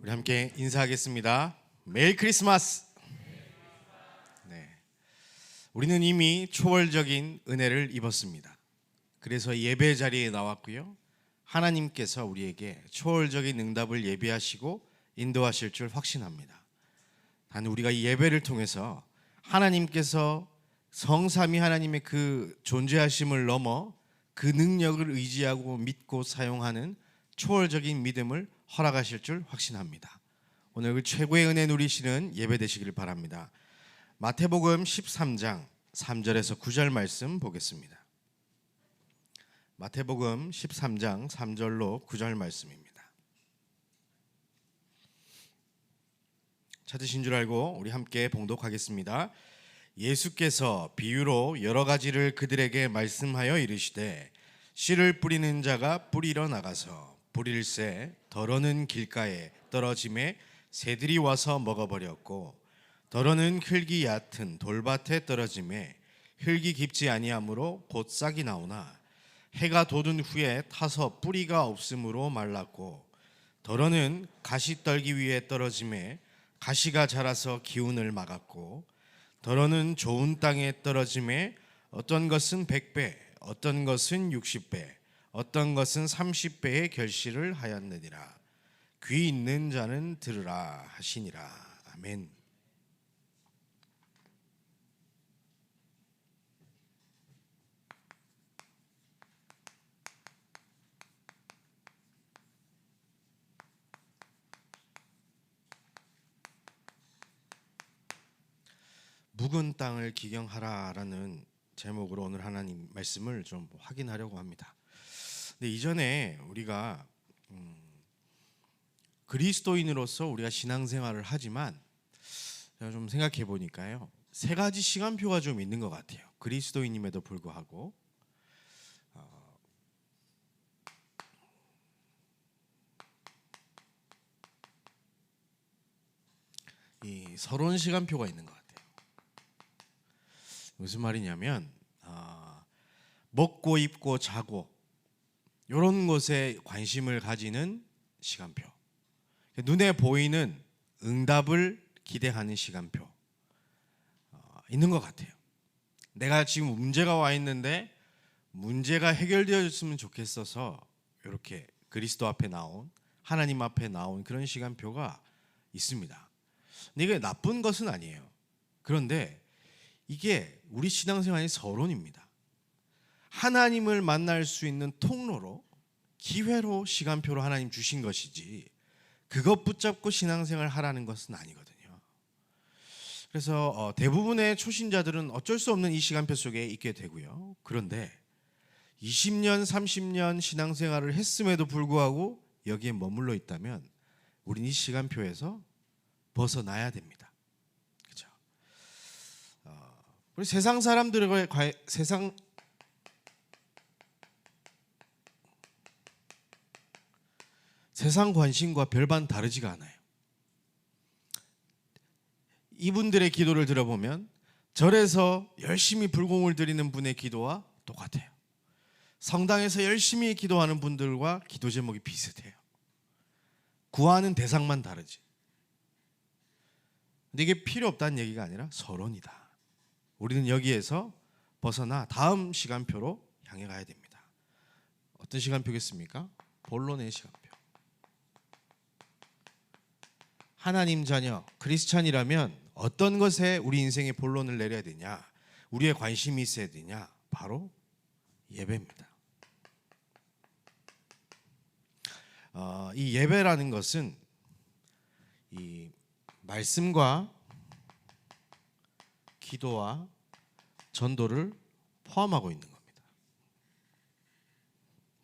우리 함께 인사하겠습니다. 메리 크리스마스. 네, 우리는 이미 초월적인 은혜를 입었습니다. 그래서 예배 자리에 나왔고요. 하나님께서 우리에게 초월적인 응답을 예비하시고 인도하실 줄 확신합니다. 단 우리가 이 예배를 통해서 하나님께서 성삼위 하나님의 그 존재하심을 넘어 그 능력을 의지하고 믿고 사용하는 초월적인 믿음을 허락하실 줄 확신합니다. 오늘 그 최고의 은혜 누리시는 예배 되시기를 바랍니다. 마태복음 13장 3절에서 9절 말씀 보겠습니다. 마태복음 13장 3절로 9절 말씀입니다. 찾으신 줄 알고 우리 함께 봉독하겠습니다. 예수께서 비유로 여러 가지를 그들에게 말씀하여 이르시되 씨를 뿌리는 자가 뿌리러 나가서 뿌릴새 덜어는 길가에 떨어짐에 새들이 와서 먹어버렸고 덜어는 흙이 얕은 돌밭에 떨어짐에 흙이 깊지 아니하므로 곧 싹이 나오나 해가 돋은 후에 타서 뿌리가 없으므로 말랐고 덜어는 가시떨기 위에 떨어짐에 가시가 자라서 기운을 막았고 덜어는 좋은 땅에 떨어짐에 어떤 것은 100배 어떤 것은 60배 어떤 것은 30배의 결실을 하였느니라. 귀 있는 자는 들으라 하시니라. 아멘. 묵은 땅을 기경하라라는 제목으로 오늘 하나님 말씀을 좀 확인하려고 합니다. 근데 이전에 우리가 그리스도인으로서 우리가 신앙생활을 하지만 제가 좀 생각해 보니까요, 세 가지 시간표가 좀 있는 것 같아요. 그리스도인임에도 불구하고 이 서론 시간표가 있는 것 같아요. 무슨 말이냐면 먹고 입고 자고 이런 것에 관심을 가지는 시간표, 눈에 보이는 응답을 기대하는 시간표 있는 것 같아요. 내가 지금 문제가 와 있는데 문제가 해결되어졌으면 좋겠어서 이렇게 그리스도 앞에 나온, 하나님 앞에 나온 그런 시간표가 있습니다. 근데 이게 나쁜 것은 아니에요. 그런데 이게 우리 신앙생활의 서론입니다. 하나님을 만날 수 있는 통로로, 기회로 시간표로 하나님 주신 것이지 그것 붙잡고 신앙생활 하라는 것은 아니거든요. 그래서 대부분의 초신자들은 어쩔 수 없는 이 시간표 속에 있게 되고요. 그런데 20년, 30년 신앙생활을 했음에도 불구하고 여기에 머물러 있다면 우리는 이 시간표에서 벗어나야 됩니다. 그렇죠? 우리 세상 사람들과 세상 관심과 별반 다르지가 않아요. 이분들의 기도를 들어보면 절에서 열심히 불공을 드리는 분의 기도와 똑같아요. 성당에서 열심히 기도하는 분들과 기도 제목이 비슷해요. 구하는 대상만 다르지. 근데 이게 필요 없다는 얘기가 아니라 서론이다. 우리는 여기에서 벗어나 다음 시간표로 향해 가야 됩니다. 어떤 시간표겠습니까? 본론의 시간표. 하나님 자녀, 크리스찬이라면 어떤 것에 우리 인생의 본론을 내려야 되냐, 우리의 관심이 있어야 되냐? 바로 예배입니다. 이 예배라는 것은 이 말씀과 기도와 전도를 포함하고 있는 겁니다.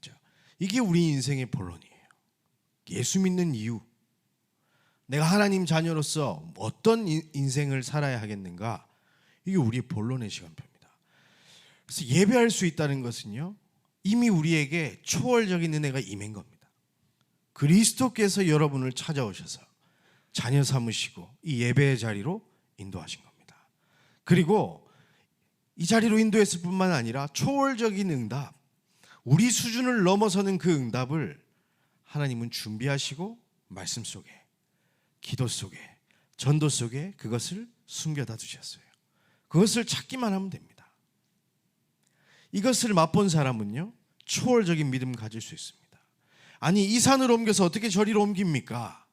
자, 이게 우리 인생의 본론이에요. 예수 믿는 이유, 내가 하나님 자녀로서 어떤 인생을 살아야 하겠는가, 이게 우리의 본론의 시간표입니다. 그래서 예배할 수 있다는 것은요, 이미 우리에게 초월적인 은혜가 임한 겁니다. 그리스도께서 여러분을 찾아오셔서 자녀 삼으시고 이 예배의 자리로 인도하신 겁니다. 그리고 이 자리로 인도했을 뿐만 아니라 초월적인 응답, 우리 수준을 넘어서는 그 응답을 하나님은 준비하시고 말씀 속에 기도 속에, 전도 속에 그것을 숨겨다 두셨어요. 그것을 찾기만 하면 됩니다. 이것을 맛본 사람은요, 초월적인 믿음 가질 수 있습니다. 아니, 이 산을 옮겨서 어떻게 저리로 옮깁니까?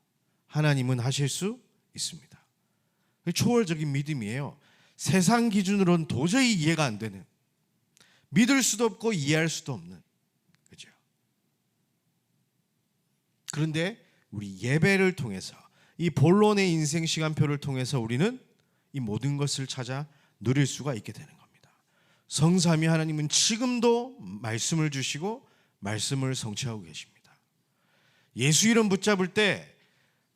하나님은 하실 수 있습니다. 초월적인 믿음이에요. 세상 기준으로는 도저히 이해가 안 되는, 믿을 수도 없고 이해할 수도 없는, 그죠? 그런데 우리 예배를 통해서, 이 본론의 인생 시간표를 통해서 우리는 이 모든 것을 찾아 누릴 수가 있게 되는 겁니다. 성삼위 하나님은 지금도 말씀을 주시고 말씀을 성취하고 계십니다. 예수 이름 붙잡을 때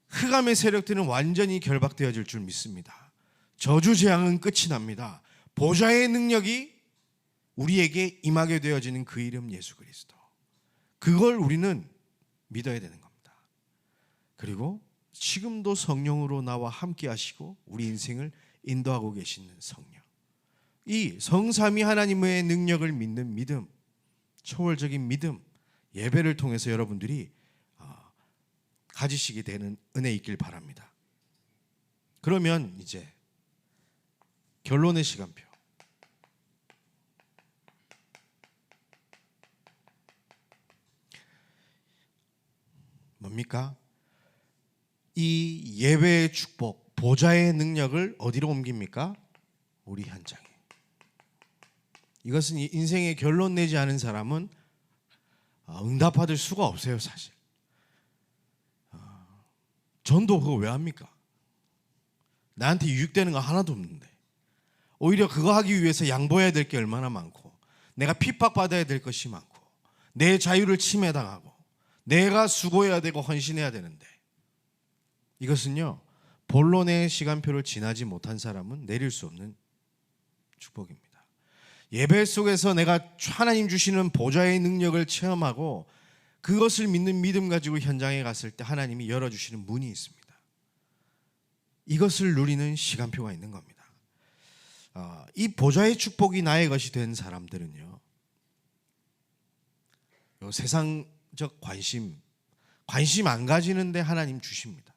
흑암의 세력들은 완전히 결박되어질 줄 믿습니다. 저주재앙은 끝이 납니다. 보좌의 능력이 우리에게 임하게 되어지는 그 이름 예수 그리스도, 그걸 우리는 믿어야 되는 겁니다. 그리고 지금도 성령으로 나와 함께 하시고 우리 인생을 인도하고 계시는 성령, 이 성삼위 하나님의 능력을 믿는 믿음, 초월적인 믿음, 예배를 통해서 여러분들이 가지시게 되는 은혜 있길 바랍니다. 그러면 이제 결론의 시간표, 뭡니까? 이 예배의 축복, 보좌의 능력을 어디로 옮깁니까? 우리 현장에. 이것은 인생의 결론 내지 않은 사람은 응답받을 수가 없어요, 사실. 전도 그거 왜 합니까? 나한테 유익되는 거 하나도 없는데. 오히려 그거 하기 위해서 양보해야 될 게 얼마나 많고, 내가 핍박받아야 될 것이 많고, 내 자유를 침해당하고, 내가 수고해야 되고 헌신해야 되는데, 이것은요, 본론의 시간표를 지나지 못한 사람은 내릴 수 없는 축복입니다. 예배 속에서 내가 하나님 주시는 보좌의 능력을 체험하고 그것을 믿는 믿음 가지고 현장에 갔을 때 하나님이 열어주시는 문이 있습니다. 이것을 누리는 시간표가 있는 겁니다. 이 보좌의 축복이 나의 것이 된 사람들은요, 세상적 관심 안 가지는데 하나님 주십니다.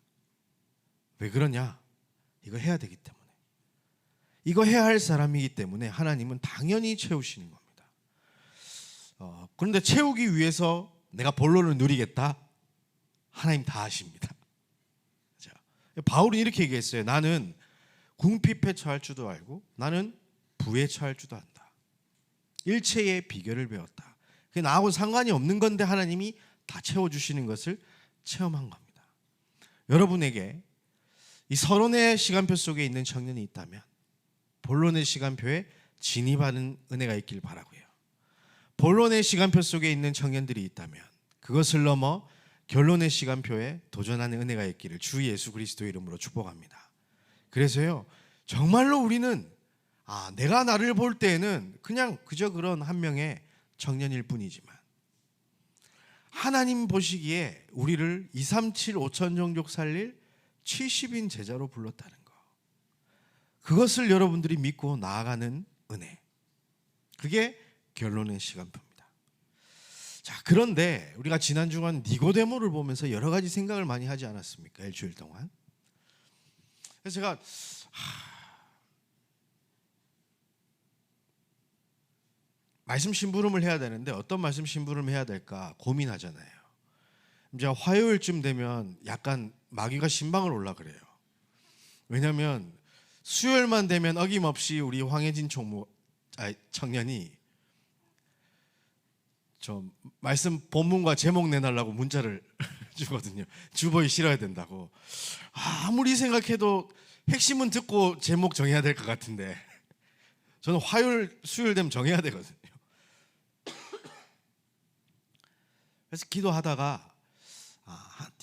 왜 그러냐? 이거 해야 되기 때문에, 이거 해야 할 사람이기 때문에 하나님은 당연히 채우시는 겁니다. 그런데 채우기 위해서 내가 본론을 누리겠다? 하나님 다 하십니다. 자, 바울은 이렇게 얘기했어요. 나는 궁핍에 처할 줄도 알고 나는 부에 처할 줄도 안다. 일체의 비결을 배웠다. 그게 나하고 상관이 없는 건데 하나님이 다 채워주시는 것을 체험한 겁니다. 여러분에게 이 서론의 시간표 속에 있는 청년이 있다면 본론의 시간표에 진입하는 은혜가 있길 바라고요. 본론의 시간표 속에 있는 청년들이 있다면 그것을 넘어 결론의 시간표에 도전하는 은혜가 있기를 주 예수 그리스도의 이름으로 축복합니다. 그래서요, 정말로 우리는 내가 나를 볼 때에는 그냥 그저 그런 한 명의 청년일 뿐이지만 하나님 보시기에 우리를 237 5천 종족 살릴 70인 제자로 불렀다는 거, 그것을 여러분들이 믿고 나아가는 은혜, 그게 결론의 시간표입니다. 자, 그런데 우리가 지난 주간 니고데모를 보면서 여러 가지 생각을 많이 하지 않았습니까? 일주일 동안. 그래서 제가 말씀 심부름을 해야 되는데 어떤 말씀 심부름을 해야 될까 고민하잖아요. 이제 화요일쯤 되면 약간 마귀가 신방을 올라 그래요. 왜냐하면 수요일만 되면 어김없이 우리 황혜진 청년이 좀 말씀 본문과 제목 내달라고 문자를 주거든요. 주보이 실어야 된다고. 아무리 생각해도 핵심은 듣고 제목 정해야 될 것 같은데 저는 화요일 수요일 되면 정해야 되거든요. 그래서 기도하다가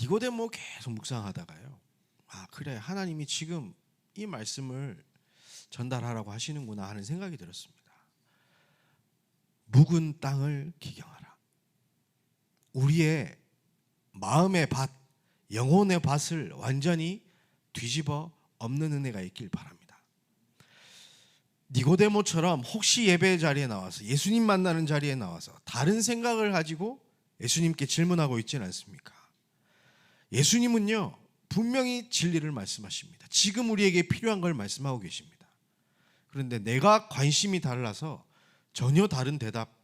니고데모 계속 묵상하다가요, 그래, 하나님이 지금 이 말씀을 전달하라고 하시는구나 하는 생각이 들었습니다. 묵은 땅을 기경하라. 우리의 마음의 밭, 영혼의 밭을 완전히 뒤집어 엎는 은혜가 있길 바랍니다. 니고데모처럼 혹시 예배 자리에 나와서, 예수님 만나는 자리에 나와서 다른 생각을 가지고 예수님께 질문하고 있지는 않습니까? 예수님은요, 분명히 진리를 말씀하십니다. 지금 우리에게 필요한 걸 말씀하고 계십니다. 그런데 내가 관심이 달라서 전혀 다른 대답,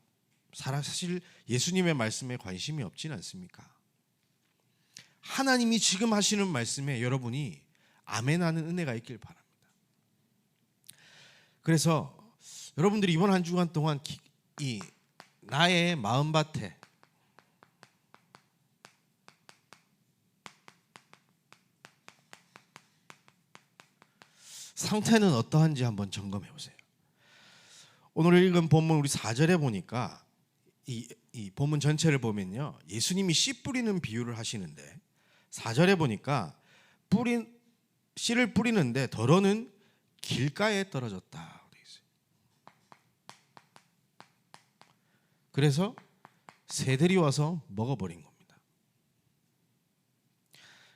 사실 예수님의 말씀에 관심이 없진 않습니까? 하나님이 지금 하시는 말씀에 여러분이 아멘하는 은혜가 있길 바랍니다. 그래서 여러분들이 이번 한 주간 동안 이 나의 마음밭에 상태는 어떠한지 한번 점검해 보세요. 오늘 읽은 본문 우리 4절에 보니까 이 본문 전체를 보면요, 예수님이 씨 뿌리는 비유를 하시는데 4절에 보니까 씨를 뿌리는데 덜어는 길가에 떨어졌다. 그래서 새들이 와서 먹어버린 겁니다.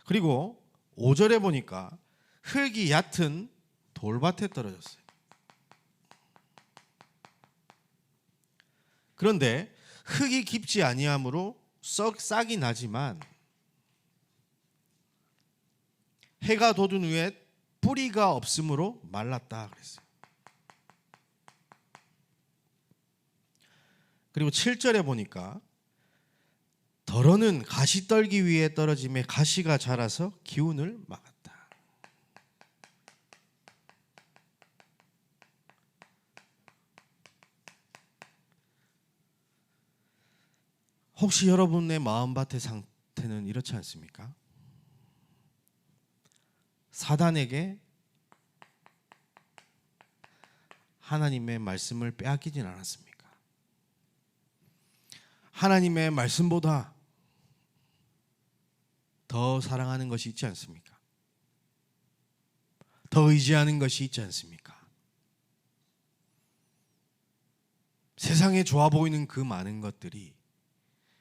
그리고 5절에 보니까 흙이 얕은 돌밭에 떨어졌어요. 그런데 흙이 깊지 아니하므로 싹이 나지만 해가 돋은 후에 뿌리가 없으므로 말랐다 그랬어요. 그리고 7절에 보니까 덜어는 가시떨기 위에 떨어짐에 가시가 자라서 기운을 막았다. 혹시 여러분의 마음밭의 상태는 이렇지 않습니까? 사단에게 하나님의 말씀을 빼앗기진 않았습니까? 하나님의 말씀보다 더 사랑하는 것이 있지 않습니까? 더 의지하는 것이 있지 않습니까? 세상에 좋아 보이는 그 많은 것들이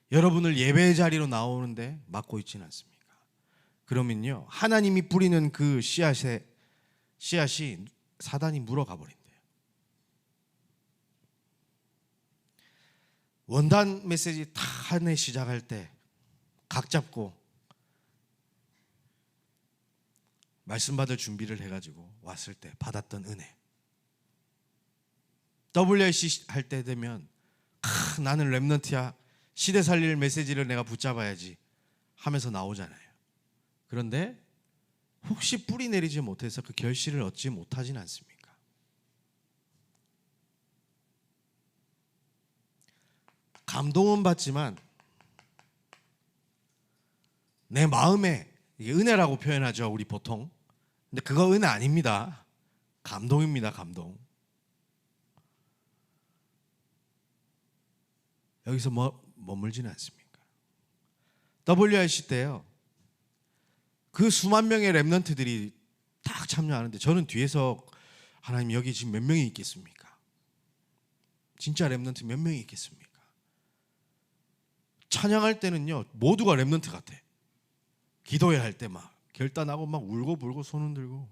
여러분을 예배의 자리로 나오는데 막고 있지는 않습니까? 그러면요, 하나님이 뿌리는 그 씨앗이 사단이 물어가 버린대요. 원단 메시지 다 한 해 시작할 때 각 잡고 말씀 받을 준비를 해가지고 왔을 때 받았던 은혜, WRC 할 때 되면 나는 렘넌트야, 시대 살릴 메시지를 내가 붙잡아야지 하면서 나오잖아요. 그런데 혹시 뿌리 내리지 못해서 그 결실을 얻지 못하진 않습니까? 감동은 받지만 내 마음에, 이게 은혜라고 표현하죠 우리 보통. 근데 그거 은혜 아닙니다. 감동입니다. 감동. 여기서 머물지는 않습니까? WRC 때요, 그 수만 명의 렘넌트들이 딱 참여하는데 저는 뒤에서 하나님 여기 지금 몇 명이 있겠습니까? 진짜 렘넌트 몇 명이 있겠습니까? 찬양할 때는요 모두가 렘넌트 같아. 기도회 할 때 막 결단하고 막 울고불고 손 흔들고,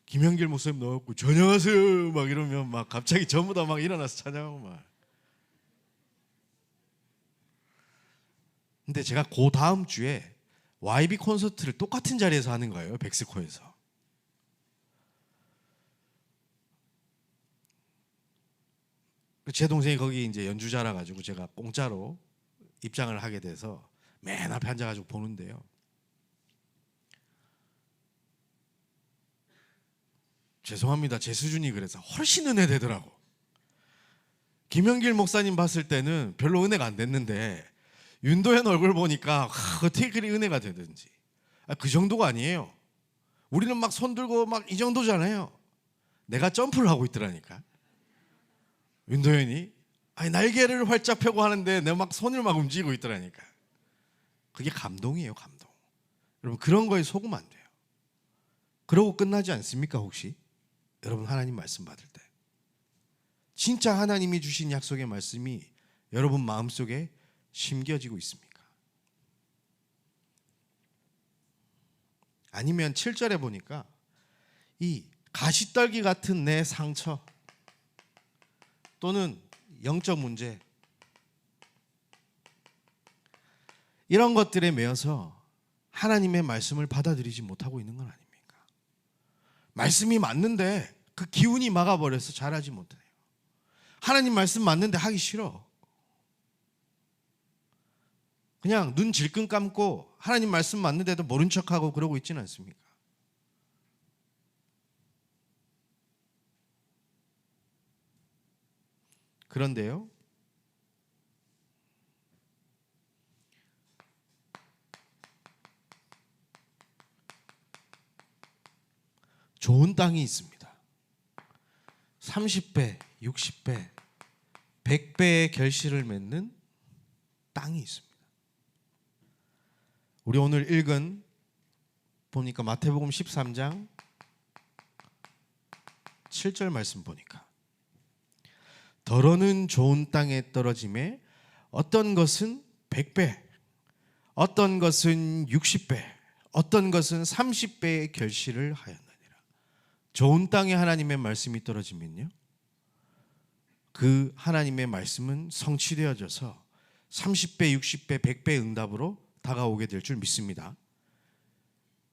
김영길 목사님 나왔고 전녕하세요 막 이러면 막 갑자기 전부 다 막 일어나서 찬양하고 막. 근데 제가 그 다음 주에 YB 콘서트를 똑같은 자리에서 하는 거예요. 백스코에서. 제 동생이 거기 이제 연주자라 가지고 제가 공짜로 입장을 하게 돼서 맨 앞에 앉아가지고 보는데요, 죄송합니다, 제 수준이 그래서 훨씬 은혜되더라고. 김영길 목사님 봤을 때는 별로 은혜가 안 됐는데 윤도현 얼굴 보니까 어떻게 그리 은혜가 되든지. 그 정도가 아니에요. 우리는 막 손 들고 막 이 정도잖아요. 내가 점프를 하고 있더라니까. 윤도현이 날개를 활짝 펴고 하는데 내가 막 손을 막 움직이고 있더라니까. 그게 감동이에요. 감동. 여러분 그런 거에 속으면 안 돼요. 그러고 끝나지 않습니까? 혹시 여러분 하나님 말씀 받을 때 진짜 하나님이 주신 약속의 말씀이 여러분 마음속에 심겨지고 있습니까? 아니면 7절에 보니까 이 가시떨기 같은 내 상처 또는 영적 문제, 이런 것들에 매여서 하나님의 말씀을 받아들이지 못하고 있는 건 아닙니까? 말씀이 맞는데 그 기운이 막아버려서 잘하지 못해요. 하나님 말씀 맞는데 하기 싫어. 그냥 눈 질끈 감고 하나님 말씀 맞는데도 모른 척하고 그러고 있지는 않습니까? 그런데요, 좋은 땅이 있습니다. 30배, 60배, 100배의 결실을 맺는 땅이 있습니다. 우리 오늘 읽은 보니까 마태복음 13장 7절 말씀 보니까 더러는 좋은 땅에 떨어짐에 어떤 것은 100배, 어떤 것은 60배, 어떤 것은 30배의 결실을 하였느니라. 좋은 땅에 하나님의 말씀이 떨어지면요, 그 하나님의 말씀은 성취되어져서 30배, 60배, 100배 응답으로 다가오게 될 줄 믿습니다.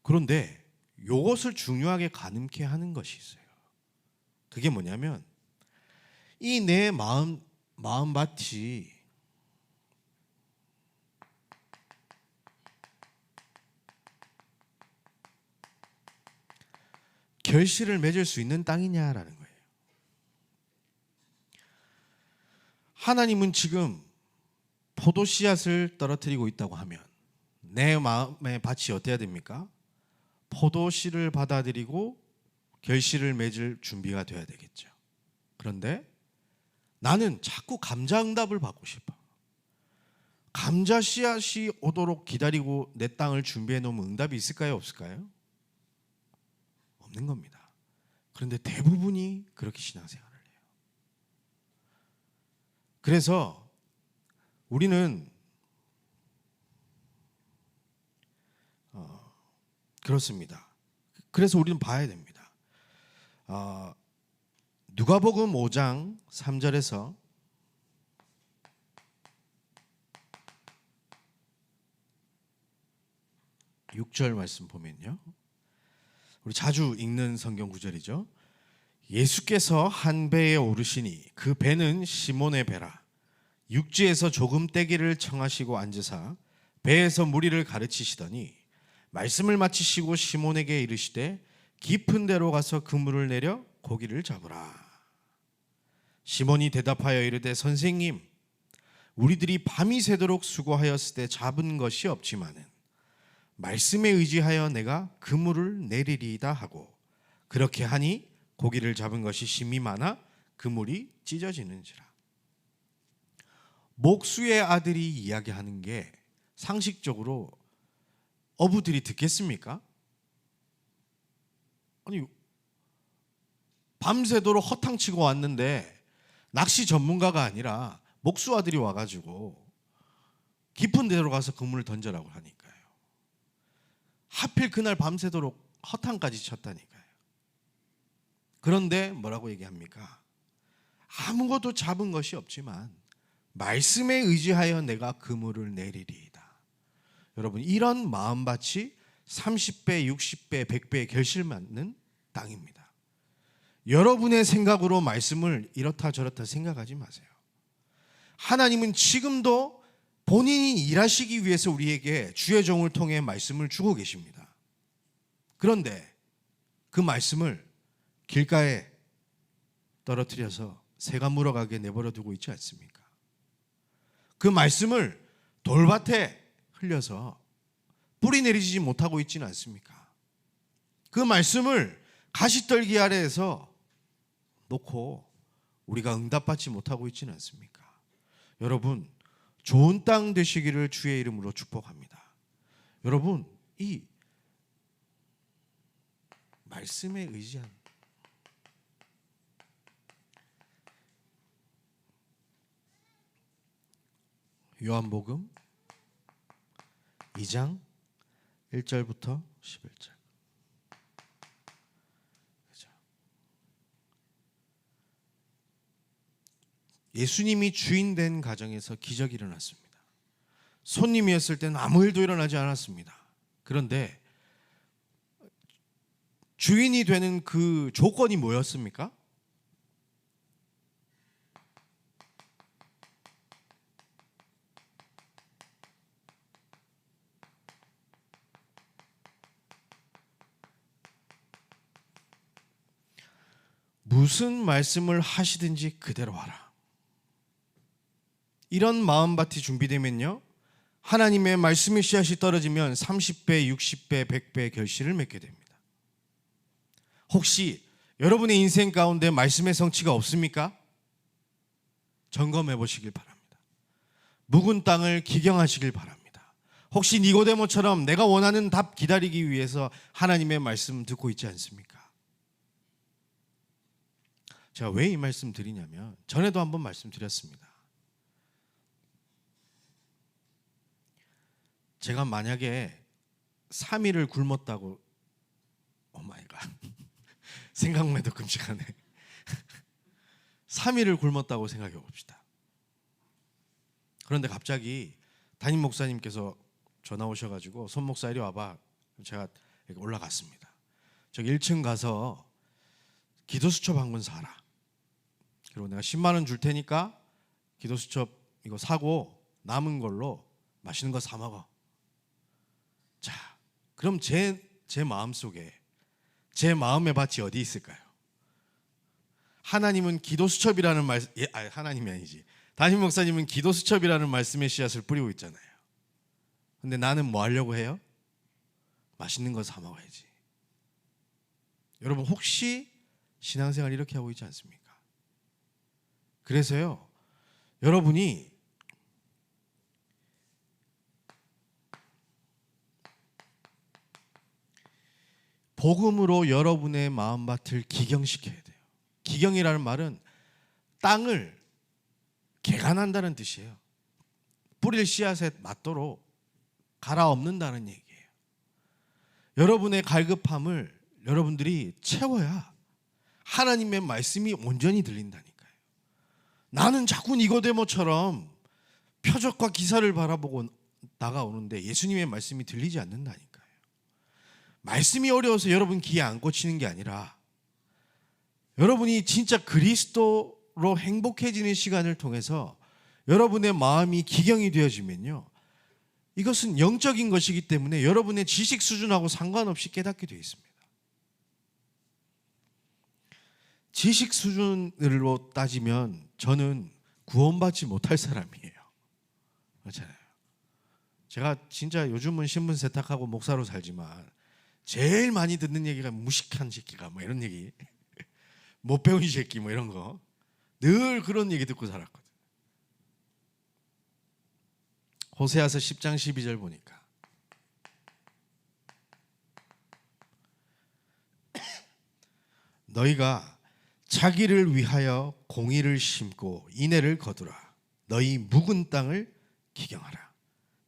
그런데 이것을 중요하게 가늠케 하는 것이 있어요. 그게 뭐냐면 이 내 마음밭이 결실을 맺을 수 있는 땅이냐라는 거예요. 하나님은 지금 포도 씨앗을 떨어뜨리고 있다고 하면 내 마음의 밭이 어때야 됩니까? 포도 씨를 받아들이고 결실을 맺을 준비가 돼야 되겠죠. 그런데 나는 자꾸 감자 응답을 받고 싶어. 감자 씨앗이 오도록 기다리고 내 땅을 준비해 놓으면 응답이 있을까요? 없을까요? 없는 겁니다. 그런데 대부분이 그렇게 신앙생활을 해요. 그래서 우리는 그렇습니다. 그래서 우리는 봐야 됩니다. 누가복음 5장 3절에서 6절 말씀 보면요, 우리 자주 읽는 성경 구절이죠. 예수께서 한 배에 오르시니 그 배는 시몬의 배라. 육지에서 조금 떼기를 청하시고 앉으사 배에서 무리를 가르치시더니 말씀을 마치시고 시몬에게 이르시되 깊은 데로 가서 그물을 내려 고기를 잡으라. 시몬이 대답하여 이르되 선생님, 우리들이 밤이 새도록 수고하였을 때 잡은 것이 없지만은 말씀에 의지하여 내가 그물을 내리리이다 하고 그렇게 하니 고기를 잡은 것이 심히 많아 그물이 찢어지는지라. 목수의 아들이 이야기하는 게 상식적으로 어부들이 듣겠습니까? 아니, 밤새도록 허탕치고 왔는데 낚시 전문가가 아니라 목수 아들이 와가지고 깊은 데로 가서 그물을 던져라고 하니까요. 하필 그날 밤새도록 허탕까지 쳤다니까요. 그런데 뭐라고 얘기합니까? 아무것도 잡은 것이 없지만 말씀에 의지하여 내가 그물을 내리리이다. 여러분, 이런 마음밭이 30배, 60배, 100배의 결실 맞는 땅입니다. 여러분의 생각으로 말씀을 이렇다 저렇다 생각하지 마세요. 하나님은 지금도 본인이 일하시기 위해서 우리에게 주의 종을 통해 말씀을 주고 계십니다. 그런데 그 말씀을 길가에 떨어뜨려서 새가 물어가게 내버려 두고 있지 않습니까? 그 말씀을 돌밭에 흘려서 뿌리 내리지 못하고 있지는 않습니까? 그 말씀을 가시떨기 아래에서 놓고 우리가 응답받지 못하고 있지는 않습니까? 여러분, 좋은 땅 되시기를 주의 이름으로 축복합니다. 여러분, 이 말씀에 의지한 요한복음 2장 1절부터 11절. 예수님이 주인 된 가정에서 기적이 일어났습니다. 손님이었을 때는 아무 일도 일어나지 않았습니다. 그런데 주인이 되는 그 조건이 뭐였습니까? 무슨 말씀을 하시든지 그대로 하라. 이런 마음밭이 준비되면요, 하나님의 말씀의 씨앗이 떨어지면 30배, 60배, 100배 결실을 맺게 됩니다. 혹시 여러분의 인생 가운데 말씀의 성취가 없습니까? 점검해 보시길 바랍니다. 묵은 땅을 기경하시길 바랍니다. 혹시 니고데모처럼 내가 원하는 답 기다리기 위해서 하나님의 말씀 듣고 있지 않습니까? 제가 왜 이 말씀 드리냐면, 전에도 한번 말씀드렸습니다. 제가 만약에 3일을 굶었다고, 오마이갓, 생각만 해도 끔찍하네. 3일을 굶었다고 생각해 봅시다. 그런데 갑자기 담임 목사님께서 전화 오셔가지고, 손 목사 이리 와봐. 제가 올라갔습니다. 저기 1층 가서 기도수첩 한 권 사라. 그리고 내가 10만 원 줄 테니까 기도수첩 이거 사고 남은 걸로 맛있는 거 사 먹어. 자, 그럼 제 마음속에, 제 마음의 밭이 어디 있을까요? 하나님은 기도수첩이라는 하나님이 아니지, 담임 목사님은 기도수첩이라는 말씀의 씨앗을 뿌리고 있잖아요. 근데 나는 뭐 하려고 해요? 맛있는 거 사 먹어야지. 여러분, 혹시 신앙생활 이렇게 하고 있지 않습니까? 그래서요, 여러분이 복음으로 여러분의 마음밭을 기경시켜야 돼요. 기경이라는 말은 땅을 개간한다는 뜻이에요. 뿌릴 씨앗에 맞도록 갈아엎는다는 얘기예요. 여러분의 갈급함을 여러분들이 채워야 하나님의 말씀이 온전히 들린다니까요. 나는 자꾸 니고데모처럼 표적과 기사를 바라보고 나가오는데 예수님의 말씀이 들리지 않는다니까요. 말씀이 어려워서 여러분 귀에 안 꽂히는 게 아니라, 여러분이 진짜 그리스도로 행복해지는 시간을 통해서 여러분의 마음이 기경이 되어지면요, 이것은 영적인 것이기 때문에 여러분의 지식 수준하고 상관없이 깨닫게 되어 있습니다. 지식 수준으로 따지면 저는 구원받지 못할 사람이에요. 그렇잖아요. 제가 진짜 요즘은 신분 세탁하고 목사로 살지만 제일 많이 듣는 얘기가 무식한 새끼가 뭐 이런 얘기, 못 배운 새끼 뭐 이런 거, 늘 그런 얘기 듣고 살았거든. 호세아서 10장 12절 보니까 너희가 자기를 위하여 공의를 심고 인애를 거두라. 너희 묵은 땅을 기경하라.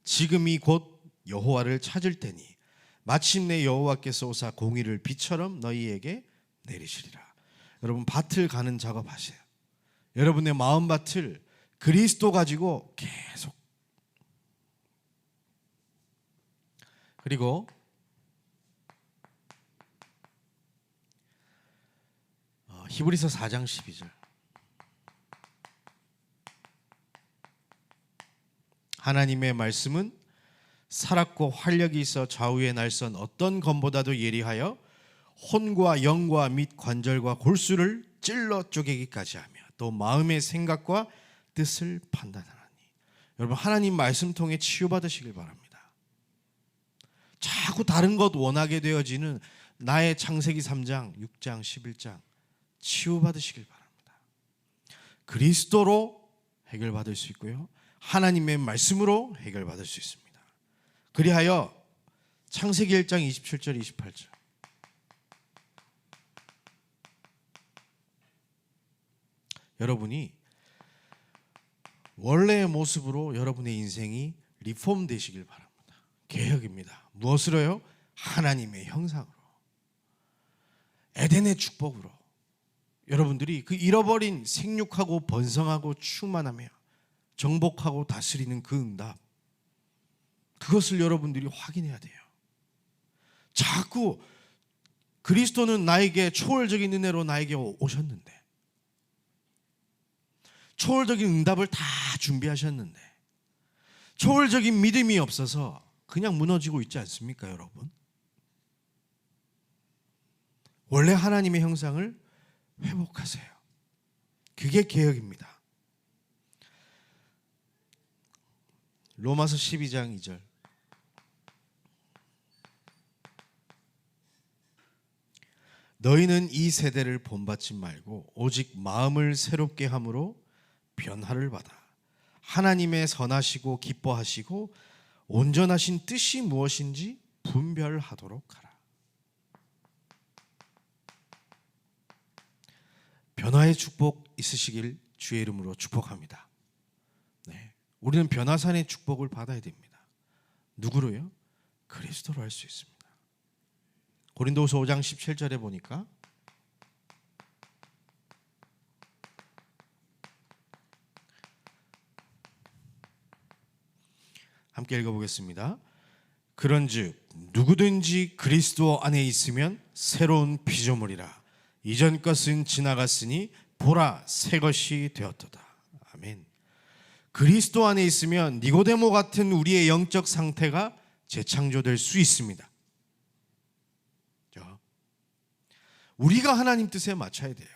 지금이 곧 여호와를 찾을 때니 마침내 여호와께서 오사 공의를 비처럼 너희에게 내리시리라. 여러분, 밭을 가는 작업하세요. 여러분의 마음밭을 그리스도 가지고 계속. 그리고 히브리서 4장 12절, 하나님의 말씀은 살았고 활력이 있어 좌우의 날선 어떤 검보다도 예리하여 혼과 영과 및 관절과 골수를 찔러 쪼개기까지 하며 또 마음의 생각과 뜻을 판단하나니. 여러분, 하나님 말씀 통해 치유받으시길 바랍니다. 자꾸 다른 것 원하게 되어지는 나의 창세기 3장, 6장, 11장 치유받으시길 바랍니다. 그리스도로 해결받을 수 있고요, 하나님의 말씀으로 해결받을 수 있습니다. 그리하여 창세기 1장 27절 28절, 여러분이 원래의 모습으로 여러분의 인생이 리폼 되시길 바랍니다. 개혁입니다. 무엇으로요? 하나님의 형상으로, 에덴의 축복으로. 여러분들이 그 잃어버린 생육하고 번성하고 충만하며 정복하고 다스리는 그 응답, 그것을 여러분들이 확인해야 돼요. 자꾸 그리스도는 나에게 초월적인 은혜로 나에게 오셨는데, 초월적인 응답을 다 준비하셨는데 초월적인 믿음이 없어서 그냥 무너지고 있지 않습니까, 여러분? 원래 하나님의 형상을 회복하세요. 그게 개혁입니다. 로마서 12장 2절. 너희는 이 세대를 본받지 말고 오직 마음을 새롭게 함으로 변화를 받아 하나님의 선하시고 기뻐하시고 온전하신 뜻이 무엇인지 분별하도록 하라. 변화의 축복 있으시길 주의 이름으로 축복합니다. 네, 우리는 변화산의 축복을 받아야 됩니다. 누구로요? 그리스도로 할 수 있습니다. 고린도후서 5장 17절에 보니까 함께 읽어보겠습니다. 그런즉 누구든지 그리스도 안에 있으면 새로운 피조물이라. 이전 것은 지나갔으니 보라 새 것이 되었도다. 아멘. 그리스도 안에 있으면 니고데모 같은 우리의 영적 상태가 재창조될 수 있습니다. 우리가 하나님 뜻에 맞춰야 돼요.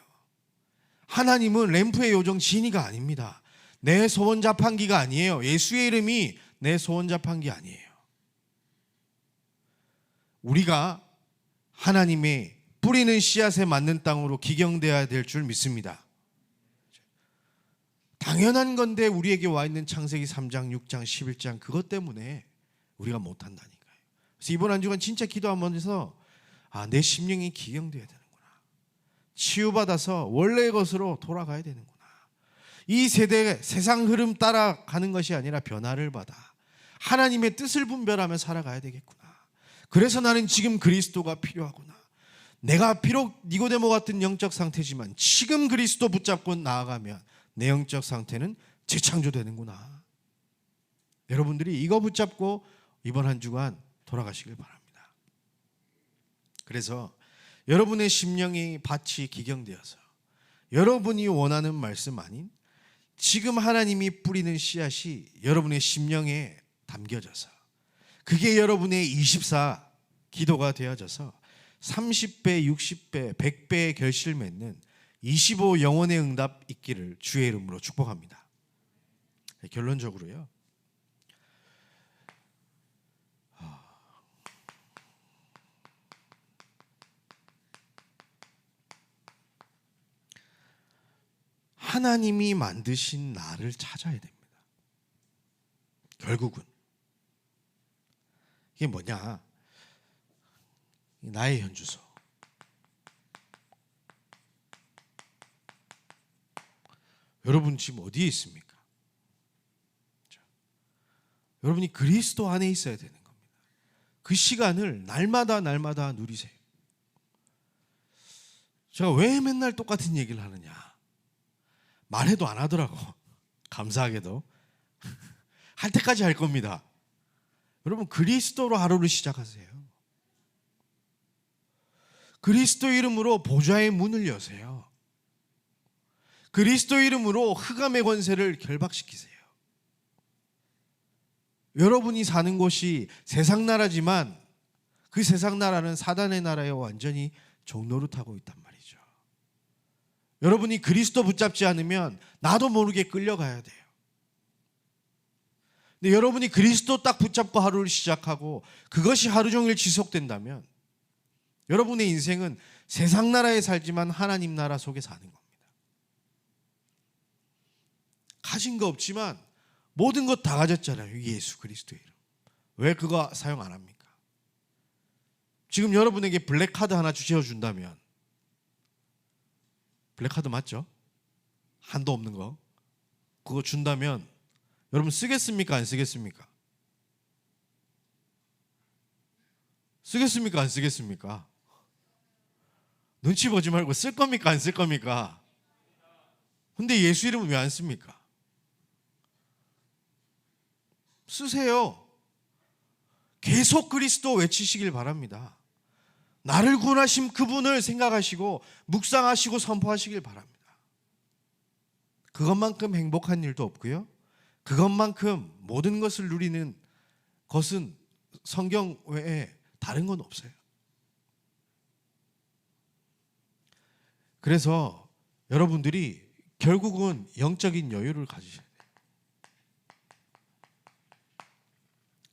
하나님은 램프의 요정 지니가 아닙니다. 내 소원 자판기가 아니에요. 예수의 이름이 내 소원 자판기 아니에요. 우리가 하나님의 뿌리는 씨앗에 맞는 땅으로 기경되어야 될 줄 믿습니다. 당연한 건데 우리에게 와 있는 창세기 3장, 6장, 11장 그것 때문에 우리가 못한다니까요. 그래서 이번 한 주간 진짜 기도하면서 내 심령이 기경되어야 되는구나. 치유받아서 원래의 것으로 돌아가야 되는구나. 이 세대 세상 흐름 따라가는 것이 아니라 변화를 받아 하나님의 뜻을 분별하며 살아가야 되겠구나. 그래서 나는 지금 그리스도가 필요하구나. 내가 비록 니고데모 같은 영적 상태지만 지금 그리스도 붙잡고 나아가면 내 영적 상태는 재창조되는구나. 여러분들이 이거 붙잡고 이번 한 주간 돌아가시길 바랍니다. 그래서 여러분의 심령이 밭이 기경되어서 여러분이 원하는 말씀 아닌 지금 하나님이 뿌리는 씨앗이 여러분의 심령에 담겨져서 그게 여러분의 24 기도가 되어져서 30배, 60배, 100배의 결실 맺는 25 영혼의 응답 있기를 주의 이름으로 축복합니다. 결론적으로요. 하나님이 만드신 나를 찾아야 됩니다. 결국은 이게 뭐냐? 나의 현주소. 여러분 지금 어디에 있습니까? 여러분이 그리스도 안에 있어야 되는 겁니다. 그 시간을 날마다 누리세요. 제가 왜 맨날 똑같은 얘기를 하느냐? 말해도 안 하더라고. 감사하게도 할 때까지 할 겁니다. 여러분 그리스도로 하루를 시작하세요. 그리스도 이름으로 보좌의 문을 여세요. 그리스도 이름으로 흑암의 권세를 결박시키세요. 여러분이 사는 곳이 세상 나라지만 그 세상 나라는 사단의 나라에 완전히 종노릇하고 있단 말이죠. 여러분이 그리스도 붙잡지 않으면 나도 모르게 끌려가야 돼요. 근데 여러분이 그리스도 딱 붙잡고 하루를 시작하고 그것이 하루 종일 지속된다면 여러분의 인생은 세상 나라에 살지만 하나님 나라 속에 사는 겁니다. 가진 거 없지만 모든 것 다 가졌잖아요. 예수 그리스도의 이름. 왜 그거 사용 안 합니까? 지금 여러분에게 블랙카드 하나 주셔준다면, 블랙카드 맞죠? 한도 없는 거. 그거 준다면 여러분 쓰겠습니까? 안 쓰겠습니까? 쓰겠습니까? 안 쓰겠습니까? 눈치 보지 말고 쓸 겁니까? 안 쓸 겁니까? 근데 예수 이름은 왜 안 씁니까? 쓰세요. 계속 그리스도 외치시길 바랍니다. 나를 구원하신 그분을 생각하시고 묵상하시고 선포하시길 바랍니다. 그것만큼 행복한 일도 없고요. 그것만큼 모든 것을 누리는 것은 성경 외에 다른 건 없어요. 그래서 여러분들이 결국은 영적인 여유를 가지셔야 돼요.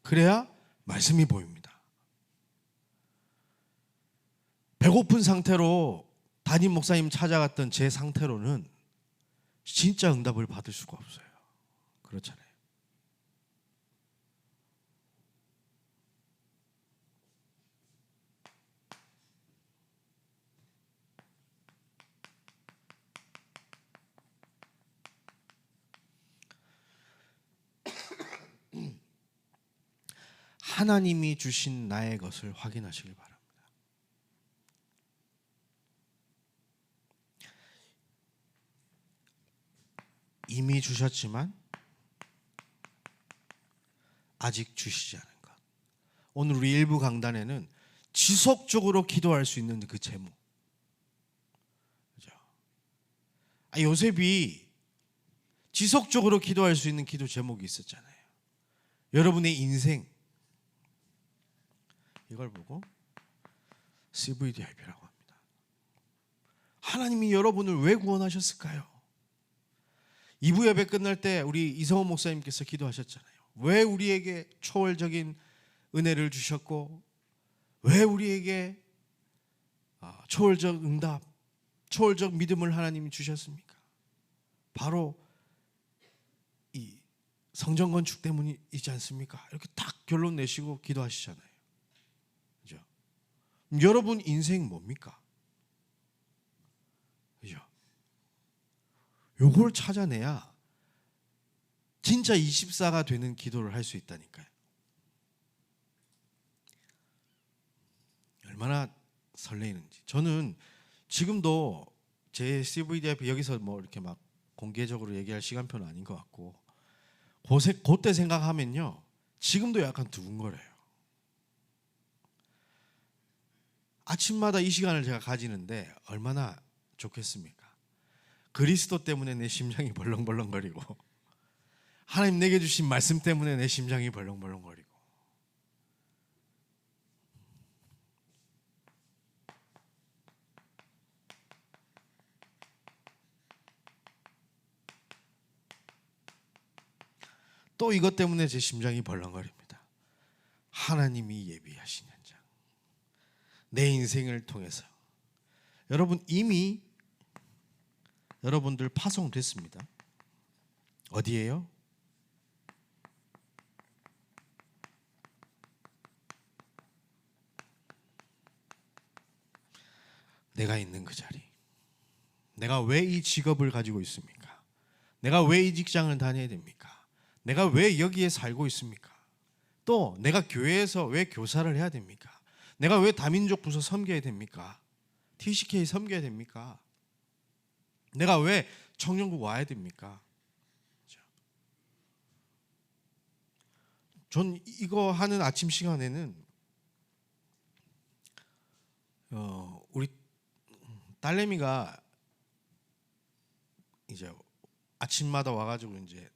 그래야 말씀이 보입니다. 배고픈 상태로 담임 목사님 찾아갔던 제 상태로는 진짜 응답을 받을 수가 없어요. 그렇잖아요. 하나님이 주신 나의 것을 확인하시길 바랍니다. 이미 주셨지만 아직 주시지 않은 것. 오늘 우리 일부 강단에는 지속적으로 기도할 수 있는 그 제목. 그죠? 요셉이 지속적으로 기도할 수 있는 기도 제목이 있었잖아요. 여러분의 인생, 이걸 보고 CVDIP라고 합니다. 하나님이 여러분을 왜 구원하셨을까요? 2부 예배 끝날 때 우리 이성호 목사님께서 기도하셨잖아요. 왜 우리에게 초월적인 은혜를 주셨고 왜 우리에게 초월적 응답, 초월적 믿음을 하나님이 주셨습니까? 바로 이 성전 건축 때문이지 않습니까? 이렇게 딱 결론 내시고 기도하시잖아요. 그죠? 여러분 인생 뭡니까? 그죠? 요걸 찾아내야 진짜 24가 되는 기도를 할 수 있다니까요. 얼마나 설레이는지. 저는 지금도 제 CVDIP 여기서 뭐 이렇게 막 공개적으로 얘기할 시간표는 아닌 것 같고 그때 생각하면요 지금도 약간 두근거려요. 아침마다 이 시간을 제가 가지는데 얼마나 좋겠습니까? 그리스도 때문에 내 심장이 벌렁벌렁거리고 하나님 내게 주신 말씀 때문에 내 심장이 벌렁벌렁거리고 또 이것 때문에 제 심장이 벌렁거립니다. 하나님이 예비하신 현장. 내 인생을 통해서 여러분 이미 여러분들 파송됐습니다. 어디예요? 내가 있는 그 자리. 내가 왜 이 직업을 가지고 있습니까? 내가 왜 이 직장을 다녀야 됩니까? 내가 왜 여기에 살고 있습니까? 또 내가 교회에서 왜 교사를 해야 됩니까? 내가 왜 다민족 부서 섬겨야 됩니까? TCK 섬겨야 됩니까? 내가 왜 청년국 와야 됩니까? 전 이거 하는 아침 시간에는 우리 딸내미가 이제 아침마다 와가지고 이제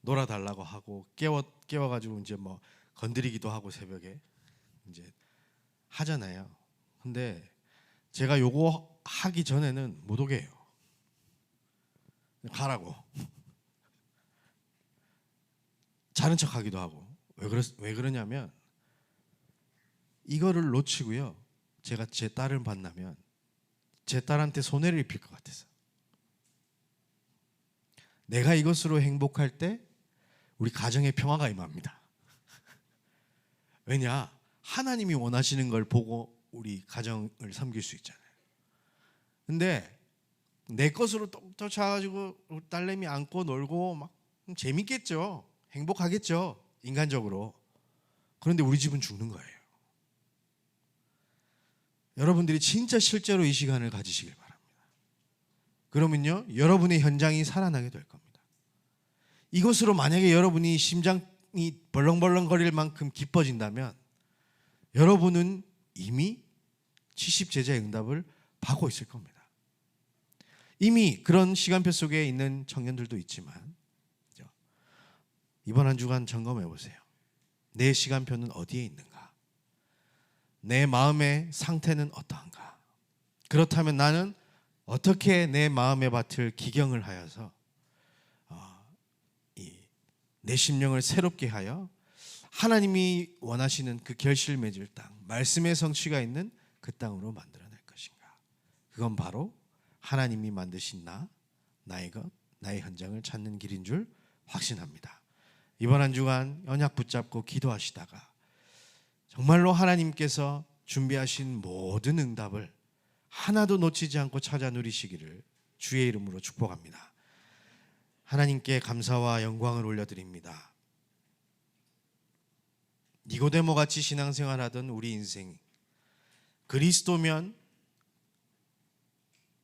놀아달라고 하고 깨워가지고 이제 뭐 건드리기도 하고 새벽에 이제 하잖아요. 근데 제가 요거 하기 전에는 못 오게 해요. 가라고. 자는 척하기도 하고. 왜 그러냐면 이거를 놓치고요. 제가 제 딸을 만나면 제 딸한테 손해를 입힐 것 같아서. 내가 이것으로 행복할 때 우리 가정의 평화가 임합니다. 왜냐? 하나님이 원하시는 걸 보고 우리 가정을 섬길 수 있잖아요. 근데 내 것으로 또 쫓아가지고 딸내미 안고 놀고 막 재밌겠죠. 행복하겠죠. 인간적으로. 그런데 우리 집은 죽는 거예요. 여러분들이 진짜 실제로 이 시간을 가지시길 바랍니다. 그러면요 여러분의 현장이 살아나게 될 겁니다. 이것으로 만약에 여러분이 심장이 벌렁벌렁거릴 만큼 기뻐진다면 여러분은 이미 70제자의 응답을 받고 있을 겁니다. 이미 그런 시간표 속에 있는 청년들도 있지만 이번 한 주간 점검해 보세요. 내 시간표는 어디에 있는가? 내 마음의 상태는 어떠한가? 그렇다면 나는 어떻게 내 마음의 밭을 기경을 하여서 내 심령을 새롭게 하여 하나님이 원하시는 그 결실 맺을 땅, 말씀의 성취가 있는 그 땅으로 만들어낼 것인가? 그건 바로 하나님이 만드신 나의 것, 나의 현장을 찾는 길인 줄 확신합니다. 이번 한 주간 언약 붙잡고 기도하시다가 정말로 하나님께서 준비하신 모든 응답을 하나도 놓치지 않고 찾아 누리시기를 주의 이름으로 축복합니다. 하나님께 감사와 영광을 올려드립니다. 니고데모 같이 신앙생활하던 우리 인생, 그리스도면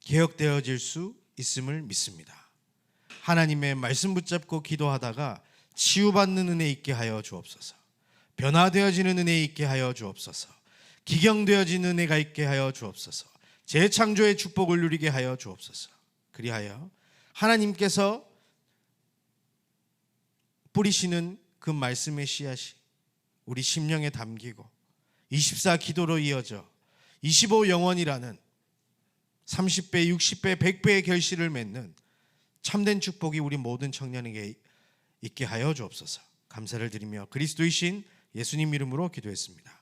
개혁되어질 수 있음을 믿습니다. 하나님의 말씀 붙잡고 기도하다가 치유받는 은혜 있게 하여 주옵소서. 변화되어지는 은혜 있게 하여 주옵소서. 기경되어지는 은혜가 있게 하여 주옵소서. 재창조의 축복을 누리게 하여 주옵소서. 그리하여 하나님께서 뿌리시는 그 말씀의 씨앗이 우리 심령에 담기고 24 기도로 이어져 25 영원이라는 30배, 60배, 100배의 결실을 맺는 참된 축복이 우리 모든 청년에게 있게 하여 주옵소서. 감사를 드리며 그리스도이신 예수님 이름으로 기도했습니다.